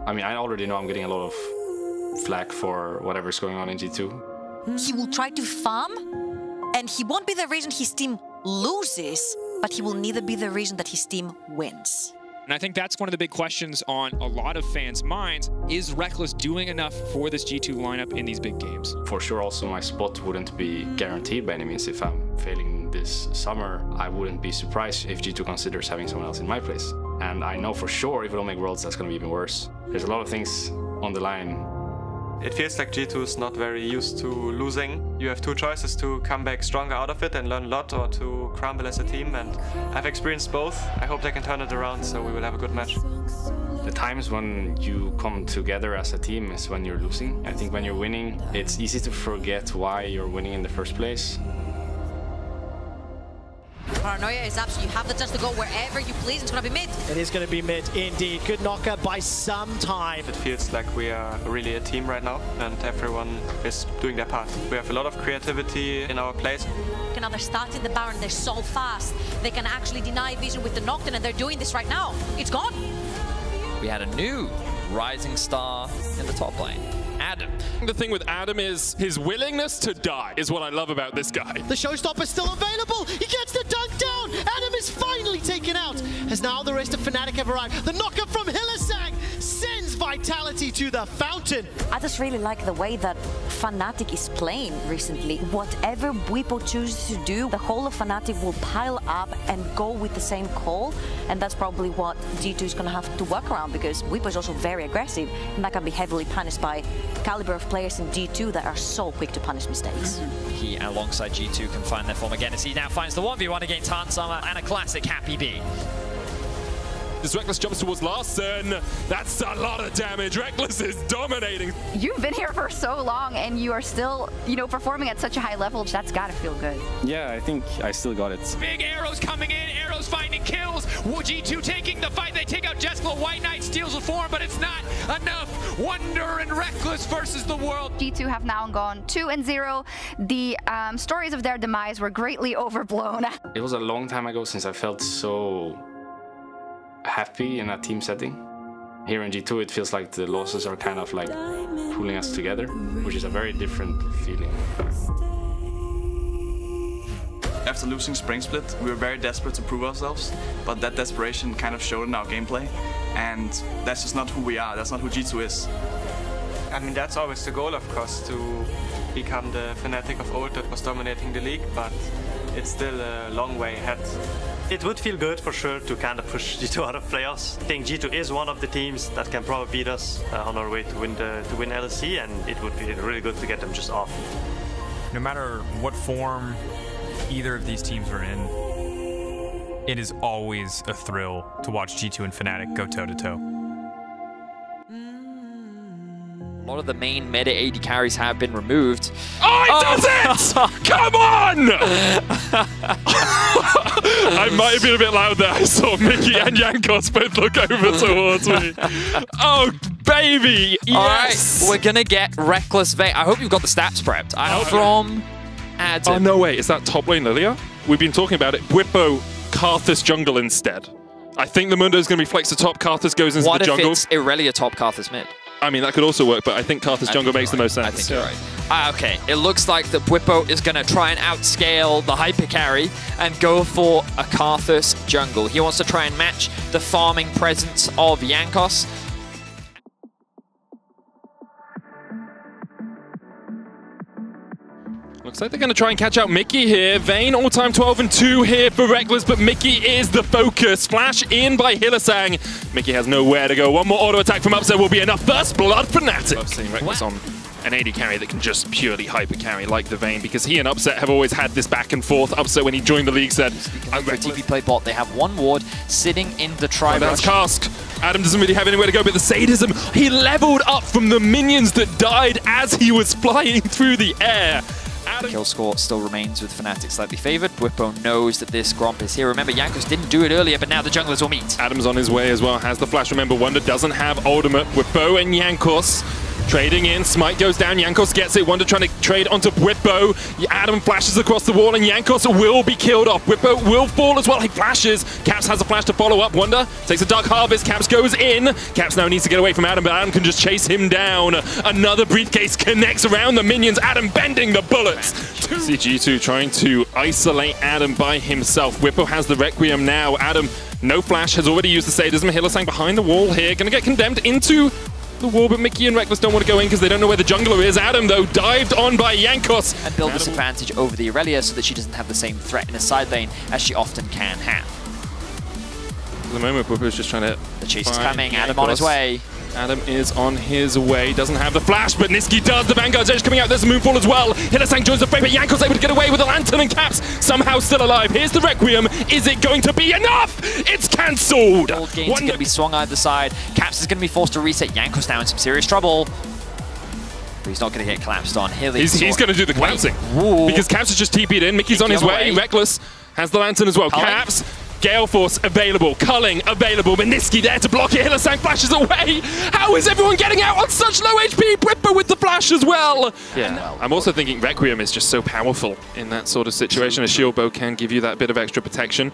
I mean, I already know I'm getting a lot of flack for whatever's going on in G2. He will try to farm, and he won't be the reason his team loses, but he will neither be the reason that his team wins. And I think that's one of the big questions on a lot of fans' minds. Is Rekkles doing enough for this G2 lineup in these big games? For sure, also my spot wouldn't be guaranteed by any means. If I'm failing this summer, I wouldn't be surprised if G2 considers having someone else in my place. And I know for sure if we don't make Worlds, that's going to be even worse. There's a lot of things on the line. It feels like G2 is not very used to losing. You have two choices: to come back stronger out of it and learn a lot, or to crumble as a team, and I've experienced both. I hope they can turn it around, so we will have a good match. The times when you come together as a team is when you're losing. I think when you're winning, it's easy to forget why you're winning in the first place. Paranoia is absolutely, you have the chance to go wherever you please. It's going to be mid. It is going to be mid indeed. Good knocker by some time. It feels like we are really a team right now, and everyone is doing their part. We have a lot of creativity in our plays. Now they're starting the Baron, they're so fast. They can actually deny vision with the Nocturne, and they're doing this right now. It's gone. We had a new rising star in the top lane. Adam. The thing with Adam is his willingness to die is what I love about this guy. The showstopper's still available. He gets the dunk down. Adam is finally taken out. As now the rest of Fnatic have arrived. The knocker from Hylissang sends Vitality to the fountain. I just really like the way that Fnatic is playing recently. Whatever Bwipo chooses to do, the whole of Fnatic will pile up and go with the same call. And that's probably what G2 is going to have to work around, because Bwipo is also very aggressive, and that can be heavily punished by caliber of players in G2 that are so quick to punish mistakes. He, alongside G2, can find their form again as he now finds the 1v1 against Hansama and a classic Happy B. As Rekkles jumps towards Larsen, that's a lot of damage. Rekkles is dominating. You've been here for so long and you are still, performing at such a high level. That's gotta feel good. Yeah, I think I still got it. Big arrows coming in, arrows finding kills. G2 taking the fight. They take out Jeskla. White Knight steals the form, but it's not enough. Wunder and Rekkles versus the world. G2 have now gone 2-0. The stories of their demise were greatly overblown. It was a long time ago since I felt so happy in a team setting. Here in G2 it feels like the losses are kind of like pulling us together, which is a very different feeling. After losing Spring Split, we were very desperate to prove ourselves, but that desperation kind of showed in our gameplay, and that's just not who we are, that's not who G2 is. I mean, that's always the goal, of course, to become the Fnatic of old that was dominating the league, but it's still a long way ahead. It would feel good for sure to kind of push G2 out of playoffs. I think G2 is one of the teams that can probably beat us on our way to win LEC, and it would be really good to get them just off. No matter what form either of these teams are in, it is always a thrill to watch G2 and Fnatic go toe-to-toe. A lot of the main meta AD carries have been removed. Oh, he does it! Come on! I might have been a bit loud there. I saw Mickey and Jankos both look over towards me. Oh, baby! Yes! All right, we're gonna get Rekkles Vayne. I hope you've got the stats prepped. From Adam. Oh, no, wait. Is that top lane Lilia? We've been talking about it. Bwipo, Karthus jungle instead. I think the Mundo's going to be flexed to top. Karthus goes into the jungle. What if it's Irelia top, Karthus mid? I mean, that could also work, but I think Karthus jungle makes the most sense. I think you're right. Okay, it looks like the Bwipo is going to try and outscale the hyper carry and go for a Karthus jungle. He wants to try and match the farming presence of Jankos. Looks like they're going to try and catch out Mickey here. Vayne all-time 12-2 here for Rekkles, but Mickey is the focus. Flash in by Hylissang. Mickey has nowhere to go. One more auto attack from Upset will be enough. First blood Fnatic. I've seen Rekkles on an AD carry that can just purely hyper carry like the Vayne, because he and Upset have always had this back and forth. Upset, when he joined the league, said, I'm ready to TP play bot. They have one ward sitting in the tri Oh, that's Cask. Adam doesn't really have anywhere to go, but the sadism, he leveled up from the minions that died as he was flying through the air. Kill score still remains with Fnatic slightly favored. Bwipo knows that this Gromp is here. Remember, Jankos didn't do it earlier, but now the junglers will meet. Adam's on his way as well, has the flash. Remember, Wunder doesn't have ultimate. Bwipo and Jankos Trading in, Smite goes down, Jankos gets it, Wunder trying to trade onto Bwipo. Adam flashes across the wall and Jankos will be killed off. Bwipo will fall as well, he flashes. Caps has a flash to follow up, Wunder takes a Dark Harvest, Caps goes in. Caps now needs to get away from Adam, but Adam can just chase him down. Another briefcase connects around the minions, Adam bending the bullets. G2 trying to isolate Adam by himself. Bwipo has the Requiem now, Adam, no flash, has already used the sadism. Hylissang behind the wall here, gonna get condemned into the wall, but Mickey and Rekkles don't want to go in because they don't know where the jungler is. Adam, though, dived on by Jankos. And build this advantage over the Aurelia so that she doesn't have the same threat in a side lane as she often can have. At the moment, Bwipo is just trying to... The chase is coming, Adam on his way. Adam is on his way, doesn't have the flash, but Niski does. The Vanguard's edge coming out, there's a Moonfall as well. Hylissang joins the fray, but Jankos able to get away with the Lantern and Caps somehow still alive. Here's the Requiem. Is it going to be enough? It's cancelled! Gold gains are going to be swung either side. Caps is going to be forced to reset. Jankos now in some serious trouble. But he's not going to get collapsed on. He's going to do the collapsing. Because Caps has just TP'd in. Mickey's on his way. Rekkles has the Lantern as well. Caps. Gale Force available, Culling available, but Niski there to block it, Hylissang flashes away! How is everyone getting out on such low HP? Bwipo with the flash as well! Yeah, I'm also thinking Requiem is just so powerful in that sort of situation. A shield bow can give you that bit of extra protection.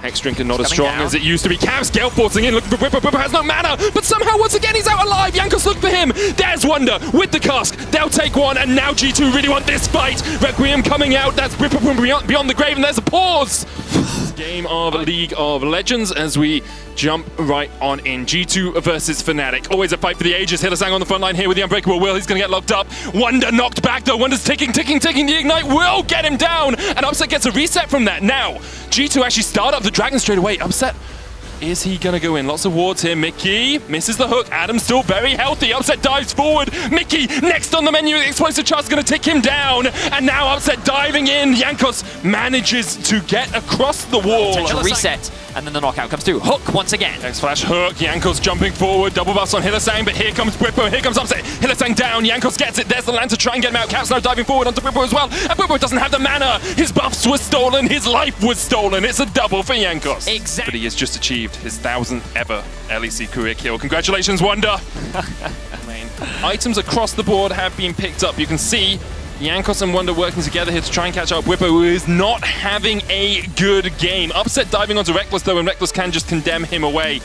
Hexdrinker not as strong as it used to be. Caps Gale forcing in, looking for Bwipo. Bwipo has no mana, but somehow once again he's out alive. Jankos look for him. There's Wunder with the cask. They'll take one, and now G2 really want this fight. Requiem coming out. That's Bwipo from beyond the grave, and there's a pause. Game of League of Legends as we jump right on in. G2 versus Fnatic. Always a fight for the ages. Hylissang on the front line here with the Unbreakable Will. He's going to get locked up. Wunder knocked back though. Wunder's ticking. The Ignite will get him down. And Upset gets a reset from that. Now, G2 actually start up the Dragon straight away. Upset, is he going to go in? Lots of wards here. Mickey misses the hook. Adam's still very healthy. Upset dives forward. Mickey next on the menu. The explosive charge is going to tick him down. And now Upset diving in. Jankos manages to get across the wall. Potential reset. And then the knockout comes through. Hook once again. X-Flash hook. Jankos jumping forward. Double buffs on Hylissang, but here comes Bwipo. Here comes Upset. Hylissang down. Jankos gets it. There's the land to try and get him out. Caps now diving forward onto Bwipo as well. And Bwipo doesn't have the mana. His buffs were stolen. His life was stolen. It's a double for Jankos. Exactly. But he has just achieved his 1000th ever LEC career kill. Congratulations, Wunder. Items across the board have been picked up. You can see Jankos and Wunder working together here to try and catch up Bwipo, who is not having a good game. Upset diving onto Rekkles though, and Rekkles can just condemn him away.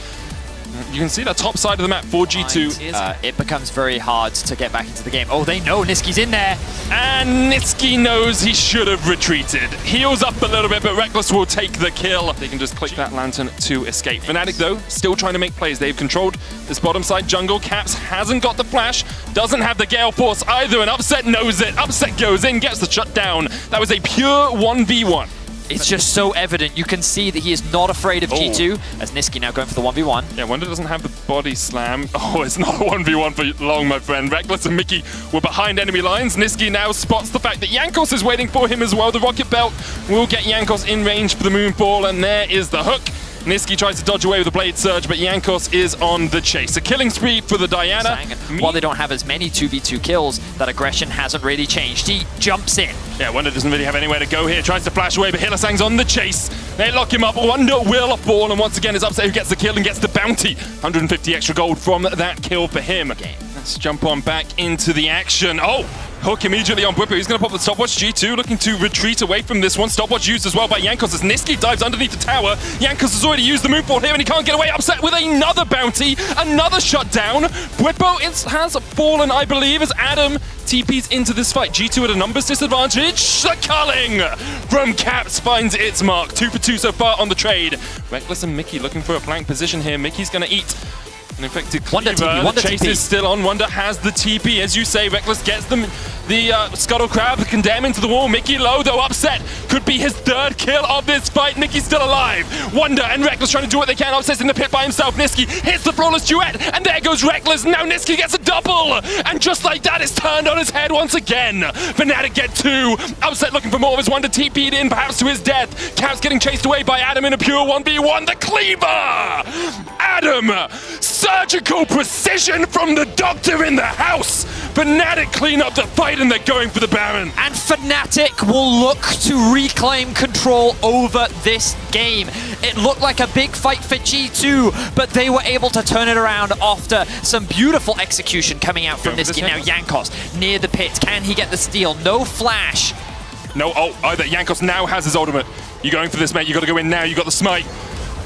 You can see the top side of the map for G2. It becomes very hard to get back into the game. Oh, they know Niski's in there. And Niski knows he should have retreated. Heals up a little bit, but Rekkles will take the kill. They can just click that Lantern to escape. Fnatic, though, still trying to make plays. They've controlled this bottom side jungle. Caps hasn't got the flash, doesn't have the Gale Force either, and Upset knows it. Upset goes in, gets the shutdown. That was a pure 1v1. It's just so evident. You can see that he is not afraid of G2, as Niski now going for the 1v1. Yeah, Wunder doesn't have the body slam. Oh, it's not a 1v1 for long, my friend. Rekkles and Mickey were behind enemy lines. Niski now spots the fact that Jankos is waiting for him as well. The Rocket Belt will get Jankos in range for the Moonfall, and there is the hook. Niski tries to dodge away with a Blade Surge, but Jankos is on the chase. A killing spree for the Diana. While they don't have as many 2v2 kills, that aggression hasn't really changed. He jumps in. Yeah, Wunder doesn't really have anywhere to go here. Tries to flash away, but Hylissang's on the chase. They lock him up. Wunder will fall, and once again it's Upset who gets the kill and gets the bounty. 150 extra gold from that kill for him. Let's jump on back into the action. Oh! Hook immediately on Bwipo. He's going to pop the stopwatch. G2 looking to retreat away from this one. Stopwatch used as well by Jankos as Niski dives underneath the tower. Jankos has already used the Moonfall here and he can't get away. Upset with another bounty. Another shutdown. Bwipo has fallen, I believe, as Adam TPs into this fight. G2 at a numbers disadvantage. The culling from Caps finds its mark. 2 for 2 so far on the trade. Rekkles and Mickey looking for a flank position here. Mickey's going to eat an infected Cleaver. The chase is still on. Wunder has the TP. As you say, Rekkles gets the Scuttle Crab, condemn into the wall. Mickey low, though. Upset could be his third kill of this fight. Mickey's still alive. Wunder and Rekkles trying to do what they can. Upset's in the pit by himself. Niski hits the flawless duet, and there goes Rekkles. Now Niski gets a double, and just like that, it's turned on his head once again. Fnatic get 2. Upset looking for more of his Wunder TP'd in, perhaps to his death. Caps getting chased away by Adam in a pure 1v1. The Cleaver! Adam! Surgical precision from the doctor in the house! Fnatic clean up the fight and they're going for the Baron. And Fnatic will look to reclaim control over this game. It looked like a big fight for G2, but they were able to turn it around after some beautiful execution coming out from Niski. Now Jankos near the pit. Can he get the steal? No flash. No, either. Jankos now has his ultimate. You're going for this, mate. You got to go in now. You got the smite.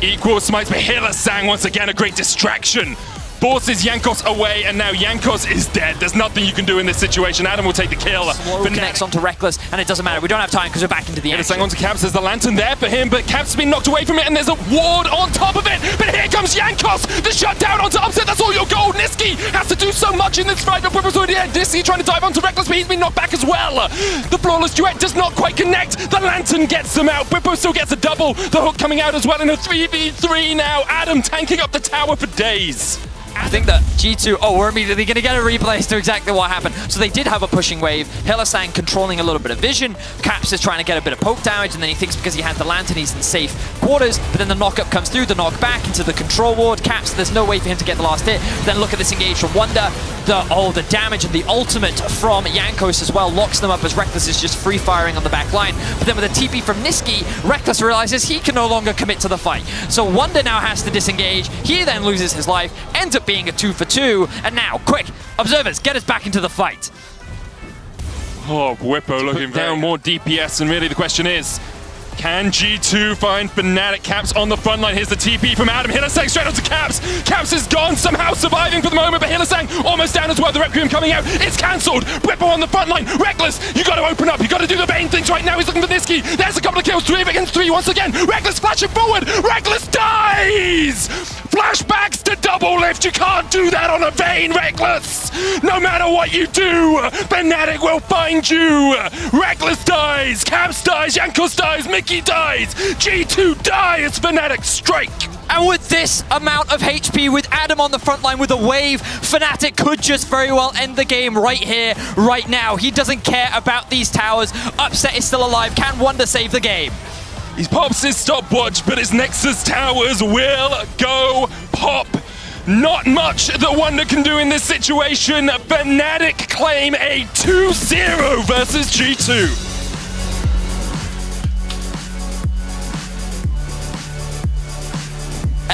Equal smites, but Hylissang once again a great distraction. Forces Jankos away, and now Jankos is dead. There's nothing you can do in this situation. Adam will take the kill. Slow connects onto Rekkles, and it doesn't matter. We don't have time because we're back into the action. Onto Caps. There's the lantern there for him, but Caps has been knocked away from it, and there's a ward on top of it. But here comes Jankos. The shutdown onto Upset. That's all your goal. Niski has to do so much in this fight. But Whipple's already dead. Niski trying to dive onto Rekkles, but he's been knocked back as well. The flawless duet does not quite connect. The lantern gets them out. Whippo still gets a double. The hook coming out as well in a 3v3 now. Adam tanking up the tower for days. I think that G2, we're immediately going to get a replay as to exactly what happened. So they did have a pushing wave. Hylissang controlling a little bit of vision. Caps is trying to get a bit of poke damage, and then he thinks because he had the lantern, he's in safe quarters. But then the knock-up comes through, the knock back into the control ward. Caps, there's no way for him to get the last hit. Then look at this engage from Wunder. The damage and the ultimate from Jankos as well locks them up as Rekkles is just free-firing on the back line. But then with a TP from Niski, Rekkles realizes he can no longer commit to the fight. So Wunder now has to disengage. He then loses his life, ends up being a 2-for-2, and now, quick, observers, get us back into the fight. Whippo looking down more DPS, and really the question is, can G2 find Fnatic? Caps on the front line? Here's the TP from Adam. Hylissang straight onto Caps. Caps is gone, somehow surviving for the moment, but Hylissang almost down as well. The Requiem coming out. It's cancelled. Whippo on the front line. Rekkles, you got to open up. You got to do the main things right now. He's looking for Niski. There's a couple of kills. 3 against 3 once again. Rekkles flashing forward. Rekkles dies! Flashbacks to double lift. You can't do that on a Vayne, Rekkles. No matter what you do, Fnatic will find you. Rekkles dies. Caps dies. Jankos dies. Mickey dies. G2 dies. Fnatic strike. And with this amount of HP, with Adam on the front line with a wave, Fnatic could just very well end the game right here, right now. He doesn't care about these towers. Upset is still alive. Can Wunder save the game? He pops his stopwatch, but his Nexus towers will go pop. Not much that Wunder can do in this situation. Fnatic claim a 2-0 versus G2.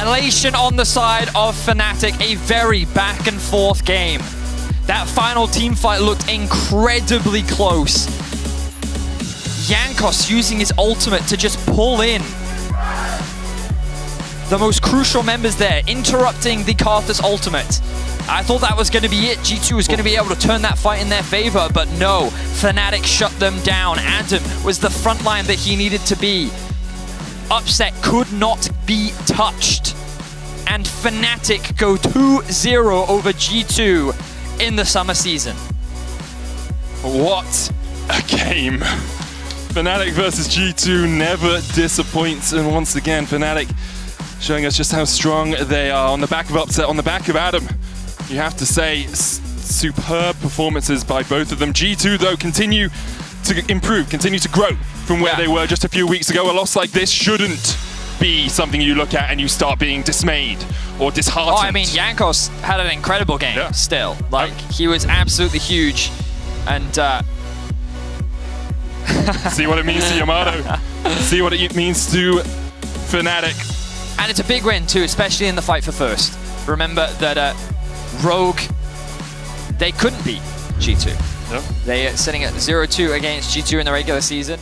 Elation on the side of Fnatic, a very back and forth game. That final team fight looked incredibly close. Jankos using his ultimate to just pull in the most crucial members there, interrupting the Karthus ultimate. I thought that was going to be it. G2 was going to be able to turn that fight in their favor, but no. Fnatic shut them down. Adam was the front line that he needed to be. Upset could not be touched. And Fnatic go 2-0 over G2 in the summer season. What a game. Fnatic versus G2 never disappoints, and once again Fnatic showing us just how strong they are on the back of Upset, on the back of Adam. You have to say, superb performances by both of them. G2 though continue to improve, continue to grow from where they were just a few weeks ago. A loss like this shouldn't be something you look at and you start being dismayed or disheartened. I mean, Jankos had an incredible game still. Like, he was absolutely huge. And see what it means to Yamato. See what it means to Fnatic. And it's a big win too, especially in the fight for first. Remember that Rogue, they couldn't beat G2. They are sitting at 0-2 against G2 in the regular season.